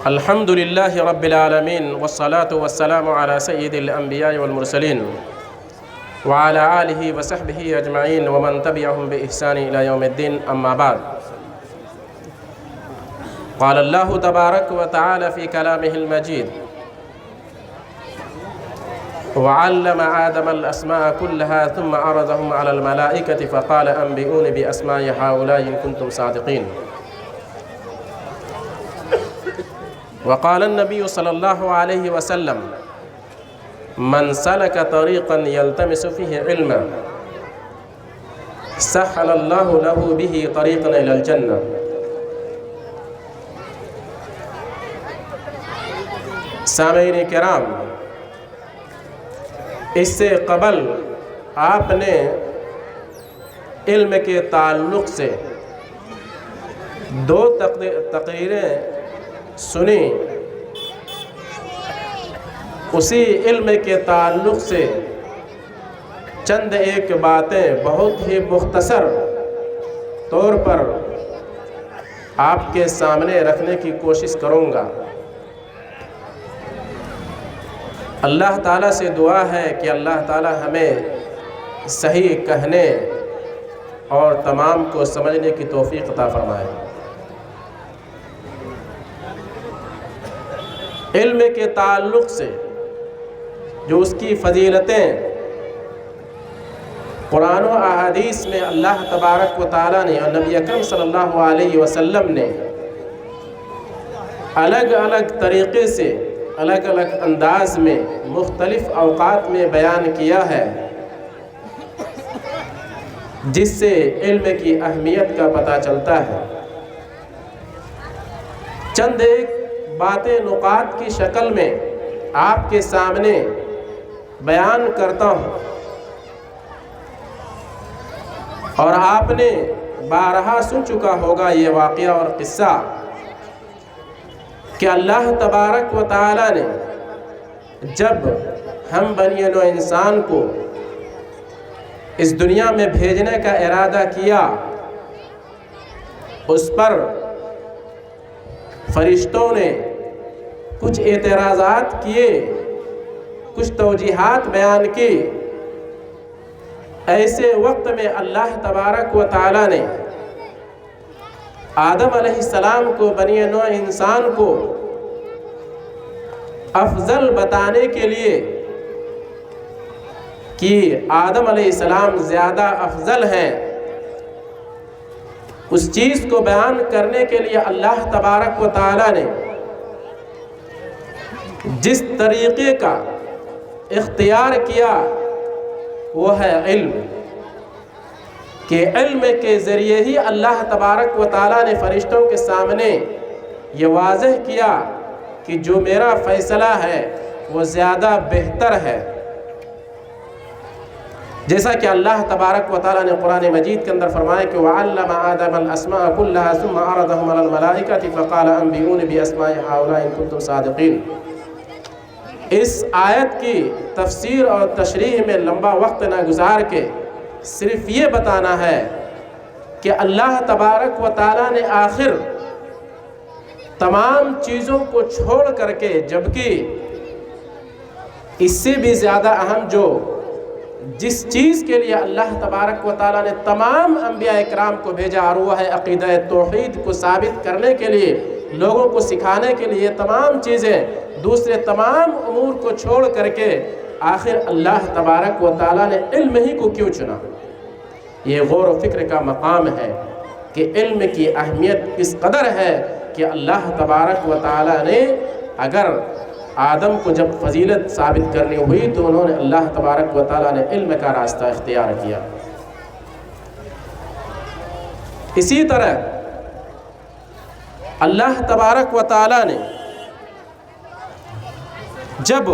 الحمد لله رب العالمين والصلاة والسلام على سيد الأنبياء والمرسلين وعلى آله وصحبه أجمعين ومن تبعهم بإحسان إلى يوم الدين أما بعد. قال الله تبارك وتعالى في كلامه المجيد: وعلم آدم الأسماء كلها ثم عرضهم على الملائكة فقال أنبئوني بأسماء هؤلاء إن كنتم صادقين. وقال النبي صلى الله عليه وسلم: من سلك طريقا يلتمس فيه علما سهل الله له به طريقا إلى الجنة. سامعین کرام، اس سے قبل آپ نے علم کے تعلق سے دو تقریریں سنی. اسی علم کے تعلق سے چند ایک باتیں بہت ہی مختصر طور پر آپ کے سامنے رکھنے کی کوشش کروں گا. اللہ تعالیٰ سے دعا ہے کہ اللہ تعالیٰ ہمیں صحیح کہنے اور تمام کو سمجھنے کی توفیق عطا فرمائے. علم کے تعلق سے جو اس کی فضیلتیں قرآن و احادیث میں اللہ تبارک و تعالیٰ نے اور نبی اکرم صلی اللہ علیہ وسلم نے الگ الگ طریقے سے الگ الگ انداز میں مختلف اوقات میں بیان کیا ہے، جس سے علم کی اہمیت کا پتہ چلتا ہے. چند ایک باتیں نقاط کی شکل میں آپ کے سامنے بیان کرتا ہوں، اور آپ نے بارہا سن چکا ہوگا یہ واقعہ اور قصہ کہ اللہ تبارک و تعالیٰ نے جب ہم بنی نوع انسان کو اس دنیا میں بھیجنے کا ارادہ کیا، اس پر فرشتوں نے کچھ اعتراضات کیے، کچھ توجیحات بیان کی. ایسے وقت میں اللہ تبارک و تعالیٰ نے آدم علیہ السلام کو بنی نوع انسان کو افضل بتانے کے لیے کہ آدم علیہ السلام زیادہ افضل ہیں، اس چیز کو بیان کرنے کے لیے اللہ تبارک و تعالیٰ نے جس طریقے کا اختیار کیا وہ ہے علم. کہ علم کے ذریعے ہی اللہ تبارک و تعالیٰ نے فرشتوں کے سامنے یہ واضح کیا کہ جو میرا فیصلہ ہے وہ زیادہ بہتر ہے. جیسا کہ اللہ تبارک و تعالیٰ نے قرآن مجید کے اندر فرمایا کہ وَعَلَّمَ آدَمَ الْأَسْمَاءَ كُلَّهَا ثُمَّ عَرَضَهُمْ عَلَى الْمَلَائِكَةِ فَقَالَ أَنبِئُونِي بِأَسْمَاءِ هَؤُلَاءِ إِن كُنتُمْ صَادِقِينَ. اس آیت کی تفسیر اور تشریح میں لمبا وقت نہ گزار کے صرف یہ بتانا ہے کہ اللہ تبارک و تعالیٰ نے آخر تمام چیزوں کو چھوڑ کر کے، جبکہ اس سے بھی زیادہ اہم جس چیز کے لیے اللہ تبارک و تعالیٰ نے تمام انبیاء اکرام کو بھیجا، اور وہ ہے عقیدہ توحید کو ثابت کرنے کے لیے، لوگوں کو سکھانے کے لیے، تمام چیزیں دوسرے تمام امور کو چھوڑ کر کے آخر اللہ تبارک و تعالیٰ نے علم ہی کو کیوں چنا؟ یہ غور و فکر کا مقام ہے کہ علم کی اہمیت کس قدر ہے کہ اللہ تبارک و تعالیٰ نے اگر آدم کو جب فضیلت ثابت کرنی ہوئی تو انہوں نے اللہ تبارک و تعالیٰ نے علم کا راستہ اختیار کیا. اسی طرح اللہ تبارک و تعالیٰ نے جب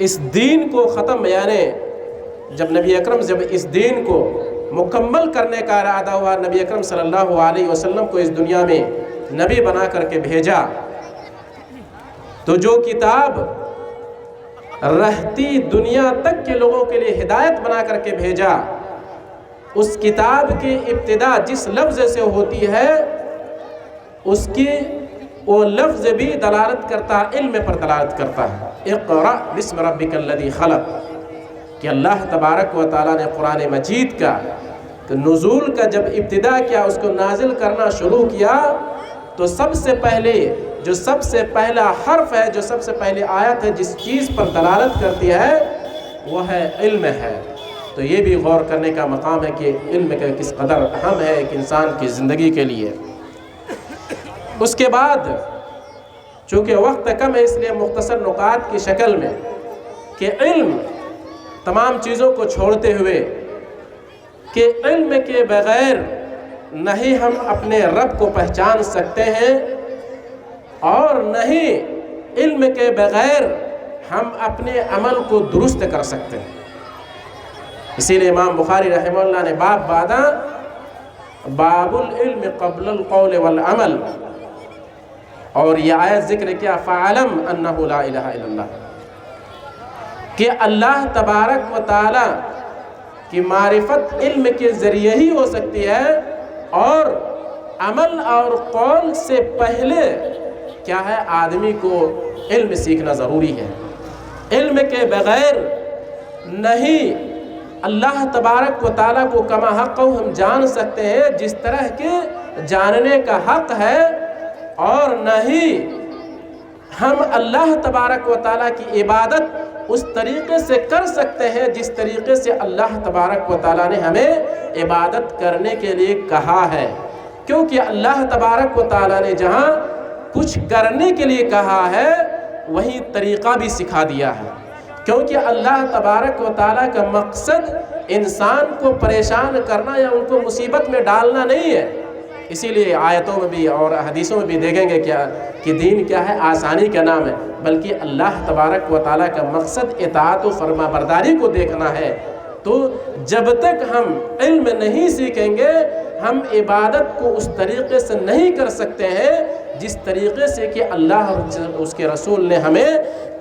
اس دین کو ختم، یعنی جب نبی اکرم اس دین کو مکمل کرنے کا ارادہ ہوا، نبی اکرم صلی اللہ علیہ وسلم کو اس دنیا میں نبی بنا کر کے بھیجا، تو جو کتاب رہتی دنیا تک کے لوگوں کے لیے ہدایت بنا کر کے بھیجا، اس کتاب کی ابتدا جس لفظ سے ہوتی ہے اس کی وہ لفظ بھی دلالت کرتا ہے، علم پر دلالت کرتا ہے۔ اقرأ بسم ربک الذی خلق، کہ اللہ تبارک و تعالیٰ نے قرآن مجید کا نزول کا جب ابتدا کیا، اس کو نازل کرنا شروع کیا، تو سب سے پہلے جو سب سے پہلا حرف ہے، جو سب سے پہلی آیت ہے جس چیز پر دلالت کرتی ہے وہ ہے علم ہے۔ تو یہ بھی غور کرنے کا مقام ہے کہ علم کا کس قدر اہم ہے ایک انسان کی زندگی کے لیے۔ اس کے بعد چونکہ وقت کم ہے اس لیے مختصر نکات کی شکل میں کہ علم تمام چیزوں کو چھوڑتے ہوئے کہ علم کے بغیر نہیں ہم اپنے رب کو پہچان سکتے ہیں، اور نہیں علم کے بغیر ہم اپنے عمل کو درست کر سکتے ہیں۔ اسی لیے امام بخاری رحمہ اللہ نے باب باندھا، باب العلم قبل القول والعمل، اور یہ آیت ذکر کیا فَعَلَمْ أَنَّهُ لَا إِلَهَ إِلَّا اللَّهِ، کہ اللہ تبارک و تعالی کی معرفت علم کے ذریعے ہی ہو سکتی ہے، اور عمل اور قول سے پہلے کیا ہے آدمی کو علم سیکھنا ضروری ہے۔ علم کے بغیر نہیں اللہ تبارک و تعالیٰ کو کما حق ہم جان سکتے ہیں جس طرح کے جاننے کا حق ہے، اور نہیں ہم اللہ تبارک و تعالیٰ کی عبادت اس طریقے سے کر سکتے ہیں جس طریقے سے اللہ تبارک و تعالیٰ نے ہمیں عبادت کرنے کے لیے کہا ہے۔ کیونکہ اللہ تبارک و تعالیٰ نے جہاں کچھ کرنے کے لیے کہا ہے وہی طریقہ بھی سکھا دیا ہے، کیونکہ اللہ تبارک و تعالیٰ کا مقصد انسان کو پریشان کرنا یا ان کو مصیبت میں ڈالنا نہیں ہے۔ اسی لیے آیتوں میں بھی اور حدیثوں میں بھی دیکھیں گے کہ دین کیا ہے، آسانی کا نام ہے، بلکہ اللہ تبارک و تعالیٰ کا مقصد اطاعت و فرما برداری کو دیکھنا ہے۔ تو جب تک ہم علم نہیں سیکھیں گے ہم عبادت کو اس طریقے سے نہیں کر سکتے ہیں جس طریقے سے کہ اللہ اور اس کے رسول نے ہمیں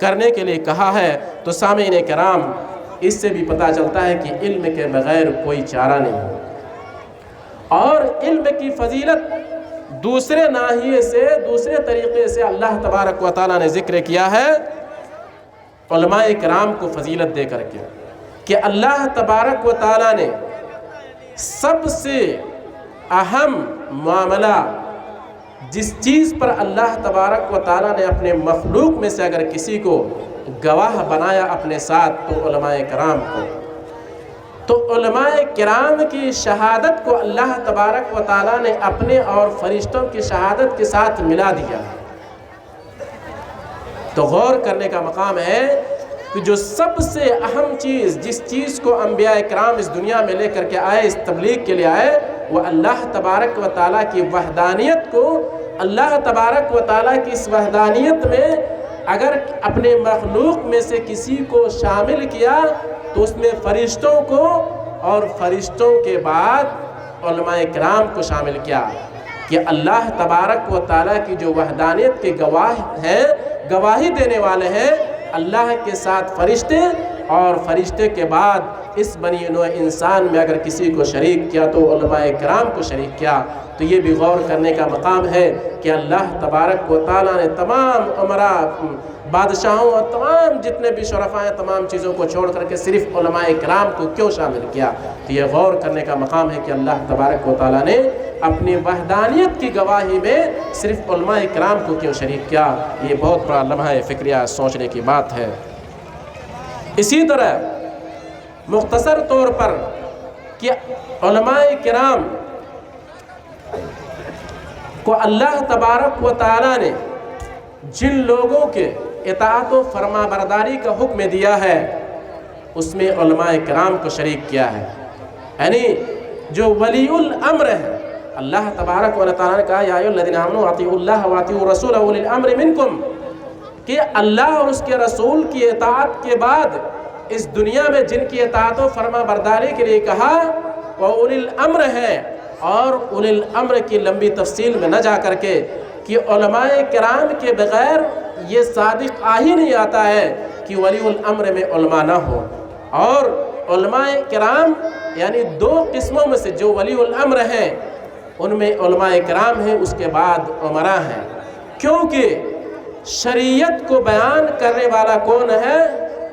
کرنے کے لیے کہا ہے۔ تو سامعین کرام، اس سے بھی پتہ چلتا ہے کہ علم کے بغیر کوئی چارہ نہیں، اور علم کی فضیلت دوسرے ناحیے سے، دوسرے طریقے سے اللہ تبارک و تعالیٰ نے ذکر کیا ہے علماء کرام کو فضیلت دے کر کے، کہ اللہ تبارک و تعالیٰ نے سب سے اہم معاملہ جس چیز پر اللہ تبارک و تعالیٰ نے اپنے مخلوق میں سے اگر کسی کو گواہ بنایا اپنے ساتھ تو علماء کرام کو، تو علماء کرام کی شہادت کو اللہ تبارک و تعالیٰ نے اپنے اور فرشتوں کی شہادت کے ساتھ ملا دیا۔ تو غور کرنے کا مقام ہے کہ جو سب سے اہم چیز، جس چیز کو انبیاء کرام اس دنیا میں لے کر کے آئے، اس تبلیغ کے لیے آئے، وہ اللہ تبارک و تعالیٰ کی وحدانیت کو، اللہ تبارک و تعالیٰ کی اس وحدانیت میں اگر اپنے مخلوق میں سے کسی کو شامل کیا تو اس میں فرشتوں کو اور فرشتوں کے بعد علماء کرام کو شامل کیا، کہ اللہ تبارک و تعالیٰ کی جو وحدانیت کے گواہ ہیں، گواہی دینے والے ہیں، اللہ کے ساتھ فرشتے، اور فرشتے کے بعد اس بنی نوع انسان میں اگر کسی کو شریک کیا تو علماء کرام کو شریک کیا۔ تو یہ بھی غور کرنے کا مقام ہے کہ اللہ تبارک و تعالیٰ نے تمام عمراء، بادشاہوں اور تمام جتنے بھی شرفاء ہیں، تمام چیزوں کو چھوڑ کر کے صرف علماء کرام کو کیوں شامل کیا؟ تو یہ غور کرنے کا مقام ہے کہ اللہ تبارک و تعالیٰ نے اپنی وحدانیت کی گواہی میں صرف علماء کرام کو کیوں شریک کیا۔ یہ بہت بڑا لمحہ فکریہ سوچنے کی بات ہے۔ اسی طرح مختصر طور پر کہ علماء کرام کو اللہ تبارک و تعالیٰ نے جن لوگوں کے اطاعت و فرما برداری کا حکم دیا ہے اس میں علماء کرام کو شریک کیا ہے، یعنی جو ولی الامر ہے، اللہ تبارک و تعالیٰ نے کہا یا ایھا الذین آمنوا اطیعوا اللہ واطیعوا الرسول واولی الامر منکم، کہ اللہ اور اس کے رسول کی اطاعت کے بعد اس دنیا میں جن کی اطاعت و فرما برداری کے لیے کہا وہ اولی الامر ہے، اور اولی الامر کی لمبی تفصیل میں نہ جا کر کے کہ علماء کرام کے بغیر یہ صادق آ ہی نہیں آتا ہے کہ ولی الامر میں علماء نہ ہو، اور علماء کرام یعنی دو قسموں میں سے جو ولی الامر ہیں ان میں علماء کرام ہیں، اس کے بعد عمراء ہیں، کیونکہ شریعت کو بیان کرنے والا کون ہے؟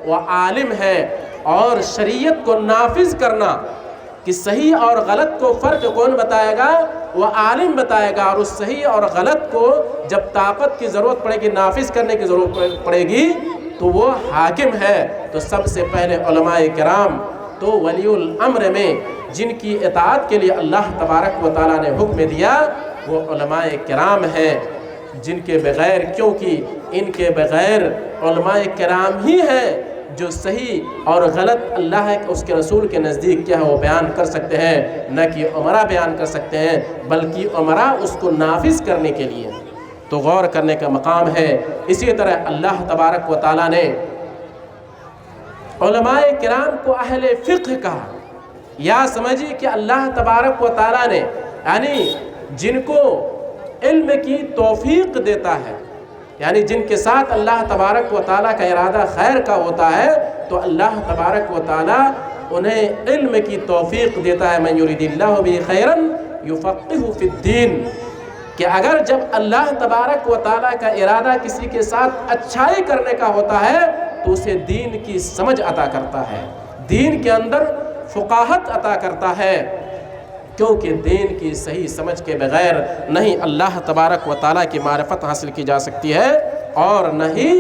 وہ عالم ہے، اور شریعت کو نافذ کرنا کہ صحیح اور غلط کو فرق کون بتائے گا؟ وہ عالم بتائے گا، اور اس صحیح اور غلط کو جب طاقت کی ضرورت پڑے گی، نافذ کرنے کی ضرورت پڑے گی، تو وہ حاکم ہے۔ تو سب سے پہلے علماء کرام تو ولی الامر میں جن کی اطاعت کے لیے اللہ تبارک و تعالیٰ نے حکم دیا وہ علماء کرام ہیں، جن کے بغیر، کیونکہ ان کے بغیر علماء کرام ہی ہیں جو صحیح اور غلط اللہ اس کے رسول کے نزدیک کیا ہے وہ بیان کر سکتے ہیں، نہ کہ عمرہ بیان کر سکتے ہیں، بلکہ عمرہ اس کو نافذ کرنے کے لیے تو غور کرنے کا مقام ہے۔ اسی طرح اللہ تبارک و تعالیٰ نے علماء کرام کو اہل فقہ کہا، یا سمجھیے کہ اللہ تبارک و تعالیٰ نے یعنی جن کو علم کی توفیق دیتا ہے، یعنی جن کے ساتھ اللہ تبارک و تعالیٰ کا ارادہ خیر کا ہوتا ہے، تو اللہ تبارک و تعالیٰ انہیں علم کی توفیق دیتا ہے۔ من یرید اللہ بہ خیرا یفقہہ فی الدین، کہ اگر جب اللہ تبارک و تعالیٰ کا ارادہ کسی کے ساتھ اچھائی کرنے کا ہوتا ہے تو اسے دین کی سمجھ عطا کرتا ہے، دین کے اندر فقاہت عطا کرتا ہے، کیونکہ دین کی صحیح سمجھ کے بغیر نہیں اللہ تبارک و تعالیٰ کی معرفت حاصل کی جا سکتی ہے، اور نہ ہی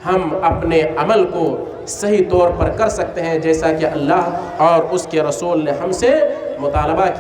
ہم اپنے عمل کو صحیح طور پر کر سکتے ہیں، جیسا کہ اللہ اور اس کے رسول نے ہم سے مطالبہ کیا۔